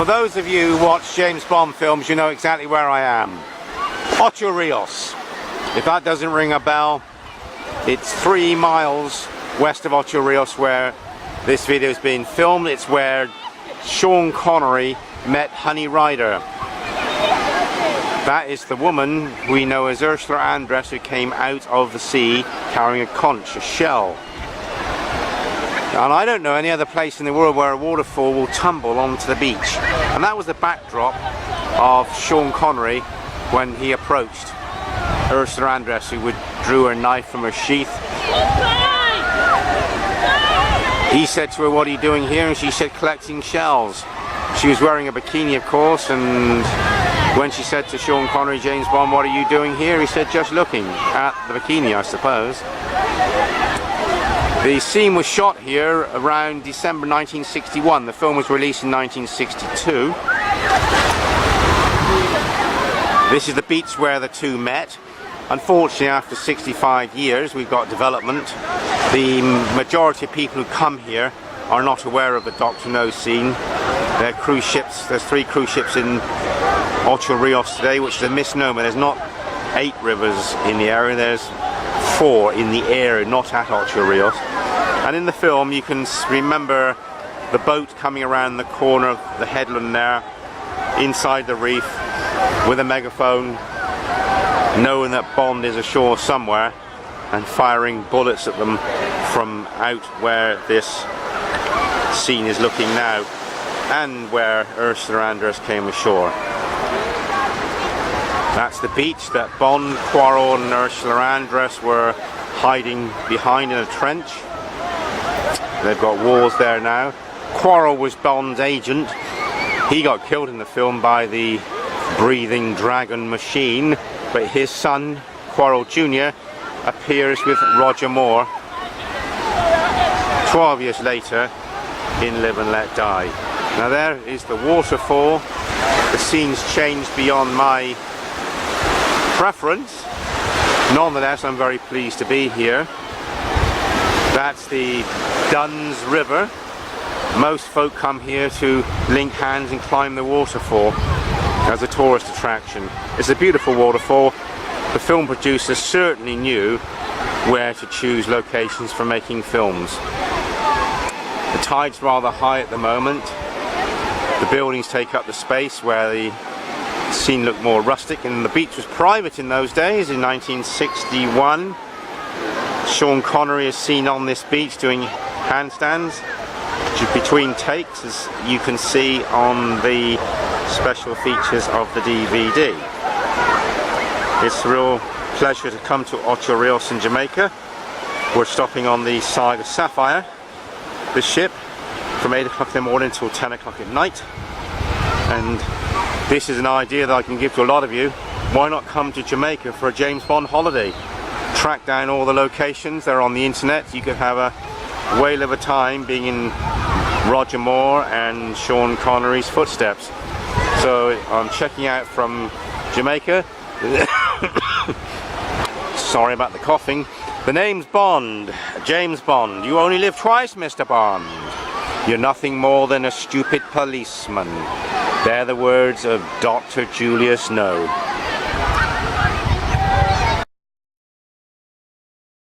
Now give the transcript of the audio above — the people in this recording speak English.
For those of you who watch James Bond films, you know exactly where I am. Ocho Rios. If that doesn't ring a bell, it's 3 miles west of Ocho Rios where this video is being filmed. It's where Sean Connery met Honey Ryder. That is the woman we know as Ursula Andress, who came out of the sea carrying a conch, a shell. And I don't know any other place in the world where a waterfall will tumble onto the beach. And that was the backdrop of Sean Connery when he approached Ursula Andress, who drew her knife from her sheath. He said to her, "What are you doing here?" And she said, "Collecting shells." She was wearing a bikini, of course, and when she said to Sean Connery, "James Bond, what are you doing here?" he said, "Just looking at the bikini, I suppose." The scene was shot here around December 1961. The film was released in 1962. This is the beach where the two met. Unfortunately, after 65 years, we've got development. The majority of people who come here are not aware of the Dr. No scene. They're cruise ships. There's 3 cruise ships in Ocho Rios today, which is a misnomer. There's not 8 rivers in the area. There's 4 in the area, not at Ocho Rios. And in the film, you can remember the boat coming around the corner of the headland there, inside the reef, with a megaphone, knowing that Bond is ashore somewhere, and firing bullets at them from out where this scene is looking now, and where Ursula Andress came ashore. That's the beach that Bond, Poirot and Ursula Andress were hiding behind in a trench. They've got walls there now. Poirot was Bond's agent. He got killed in the film by the breathing dragon machine, but his son, Poirot Jr., appears with Roger Moore 12 years later in Live and Let Die. Now there is the waterfall. The scene's changed beyond my preference. Nonetheless, I'm very pleased to be here. That's the Duns River. Most folk come here to link hands and climb the waterfall as a tourist attraction. It's a beautiful waterfall. The film producers certainly knew where to choose locations for making films. The tide's rather high at the moment. The buildings take up the space where the scene looked more rustic, and the beach was private in those days. In 1961, Sean Connery is seen on this beach doing handstands between takes, as you can see on the special features of the DVD. It's a real pleasure to come to Ocho Rios in Jamaica. We're stopping on the side of Sapphire, the ship, from 8 o'clock in the morning till 10 o'clock at night. And this is an idea that I can give to a lot of you. Why not come to Jamaica for a James Bond holiday? Track down all the locations, they're on the internet. You could have a whale of a time being in Roger Moore and Sean Connery's footsteps. So I'm checking out from Jamaica. Sorry about the coughing. The name's Bond, James Bond. You only live twice, Mr. Bond. You're nothing more than a stupid policeman. They're the words of Dr. Julius No.